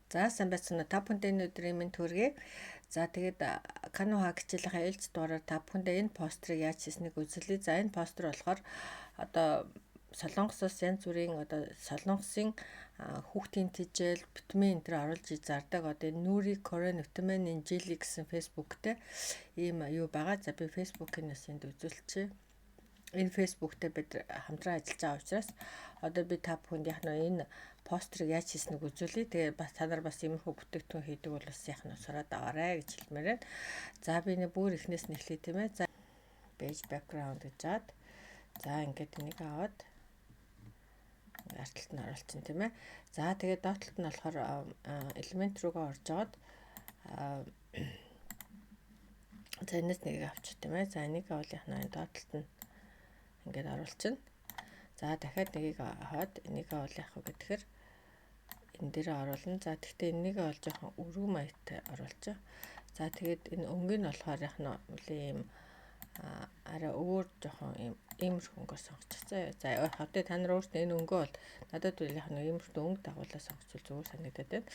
За сайн байцгаана уу? Та бүхэнд энэ өдрийн мэнд хүргэе. За тэгээд Canon хаагчлах ээлж дугаараар та бүхэндээ энэ постерыг яаж хийснийг үзүүлье. За энэ постэр болохоор одоо Солонгосоос янз бүрийн одоо Солонгосын хүүхдийн тижэл, витамин энэ төр оруулж зардаг одоо энэ Нүри Корен витамин инжели гэсэн фэйсбүүктэй ийм юу байгаа. За би фэйсбүүкийн бас энд үзүүлчихье. Энэ фэйсбүүктэй бид хамтран ажиллаж байгаа учраас одоо би та бүхэнд яг энэ постерыг яаж хийснийг үзүүлье. Тэгээ бас та нар бас иймэрхүү бүтээгдэхүүн хийдэг бол бас яг нь сураад аваарэ гэж хэлмээр байна. За би нэг бүр ихнээс нь эхлэе тийм ээ. За page background гэж жаад за ингээд энийг аваад артталт нь оруулчихсан тийм ээ. За тэгээд доотлолт нь болохоор элемент руугаа орж жоод за энэс нэг авчих тийм ээ. За энийг авал яг энэ доотлолт нь ингээд оруулчихна. За дахиад нэгийг аваад энийг авал яг гэхээр энэ дээр оруулна. За тэгтээ энийг бол жоохон өргөн маягтай оруулчих. За тэгээд энэ өнгө нь болохоор яг нь ийм арай өөр жоохон иймэрхүү өнгөөр сонгочихсан. За хавтаа та нар өөртөө энэ өнгөө бол надад бол яг нь иймэрхүү өнгө дагуулаа сонгочвол зүгээр санагдаад байна.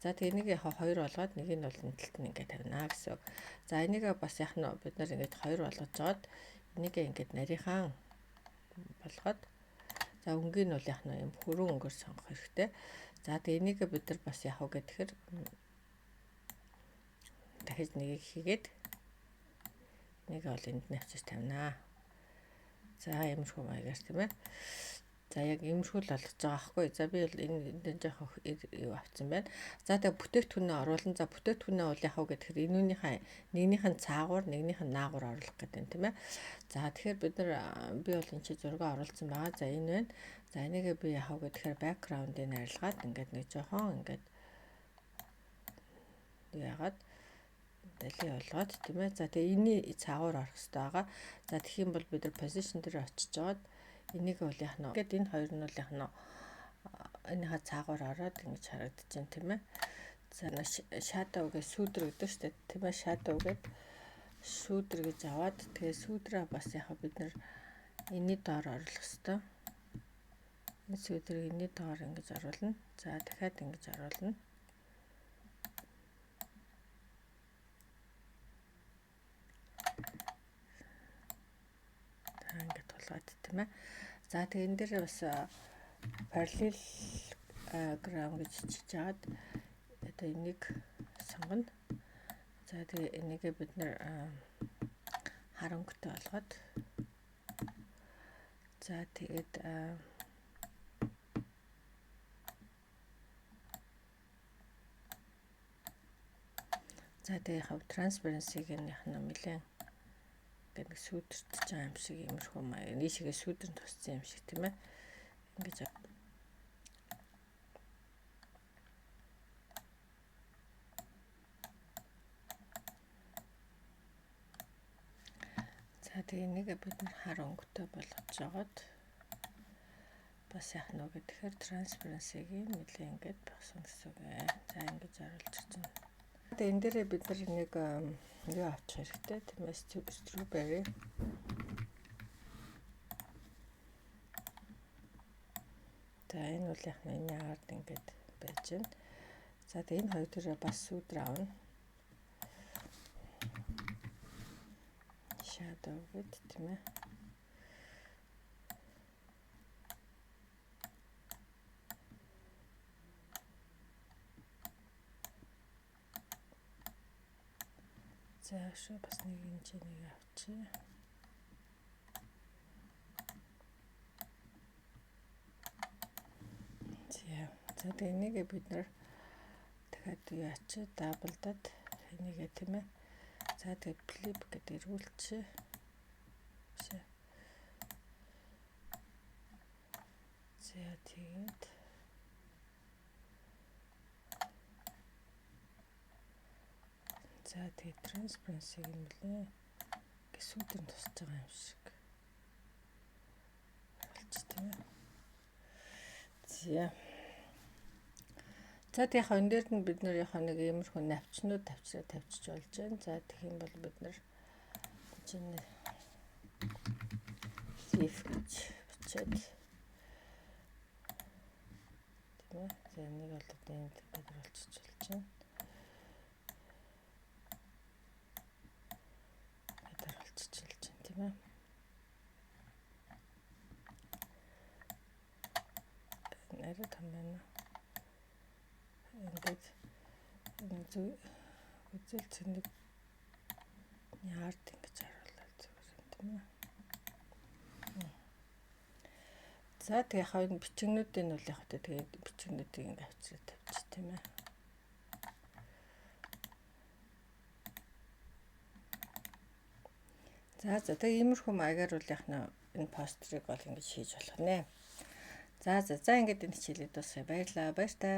За тэгээ энийг яг хоёр болгоод нэг нь бол энэ талд нь ингээд тавина гэсэн. За энийг бас яг нь бид нар ингээд хоёр болгож жоод энийг ингээд нарийнхан болгоод за өнгийг нь бол яг нь юм хөрөн өнгөөр сонгох хэрэгтэй. За тэгээ энийг бид нар бас яах вэ гэхээр дахиж нэгийг хийгээд нэг бол энд навчиж тавина. За иймэрхүү маягаар тийм ээ. За яг иймэрхүү л болгож байгаа аахгүй. За би бол энэ жоохон юу авцсан байна. За тэгээ бүтээгдэхүүнээ оруулна. За бүтээгдэхүүнээ бол яах вэ гэхээр энүүнийхээ нэгнийх нь цаагуур, нэгнийх нь наагуур оруулах гэдэг юм тийм ээ. За тэгэхээр бид нар би бол энэ чи зураг оруулсан байгаа. За энэ байна. За энийг би яах вэ гэхээр background-ыг арилгаад ингээд нэг жоохон ингээд яагаад дали болгоод тийм ээ. За тэгээ энэний цаагуур орох хэрэгтэй байгаа. За тэгэх юм бол бид нар position дээр очиж жоод энийг бол яг нь гээд энэ хоёр нь бол яг нь энийхээ цаагуур ороод ингэж харагдаж байна тийм ээ. За shadow гэж сүүдэр гэдэг шүү дээ тийм ээ. Shadow гэдэг сүүдэр гэж аваад тэгээ сүүдрээ бас яг бид нар энэний доор оруулах хэрэгтэй. Энэ сүүдрийг энэний доор ингэж оруулна. За дахиад ингэж оруулна. Ингээд тулгаад тийм ээ. За тэгээ энэ дээр бас parallelogram гэж чиж жаад одоо энийг сонгоно. За тэгээ энийг бид нэр харанхтай болгоод за тэгээд за тэгээ хав transparency-г нь яг нэлээд гэдэг сүйдэрч байгаа юм шиг иймэрхүү маяг нийшгээ сүйдэр туссан юм шиг тийм ээ. Ингэж за тэгээ энийг бид нар хар өнгөтэй болгож жагаад бас яг нөгөө тэгэхээр transparency-г нэлээд ингэж багсан гэсэн үг ээ. За ингэж оруулж ирсэн. Тэгээ энэ дээрээ бид нар нэг юу авчих хэрэгтэй тийм ээ. Strawberry за энэ бол яг энэ ард ингэж байж байна. За тэгээ энэ хоёр дээрээ бас сүүдэр авна. Shadow гэдэг тийм ээ. За шүү бас нэг энэ ч нэг авчи. За тэгээ энийг бид нар дахиад яачи даблдад энийг тийм ээ. За тэгээ flip гэдэг эргүүлчихье. За тэгээд за тэгээ transparency юм лээ. Гэсүүдэн тусаж байгаа юм шиг. Болч тийм ээ. За тэгээ энэ дээр нь бид нар яг нэг иймэрхүү навчнууд тавьчих болж байна. За тэгэх юм бол бид нар чинь leaf гэж бичээд Тийм ээ. За энийг бол одоо энд ингээд оруулчихвал чинь. Ингээд оруулчихвал чинь тийм ээ. Арай том байна. Ингээд үзэл цэнийг яард ингэж харуулаад зүгээр тийм ээ. За тэгээ яг энэ бичигнүүдийн нь бол яг тэгээд бичигнүүдийг ингэ авчираад тавьчих тийм ээ. За тэгээ иймэрхүү маягаар бол яг энэ постерыг бол ингэж хийж болох нэ. За ингээд энэ хичээлээ дуусгая. Баярлалаа. Баяр таа.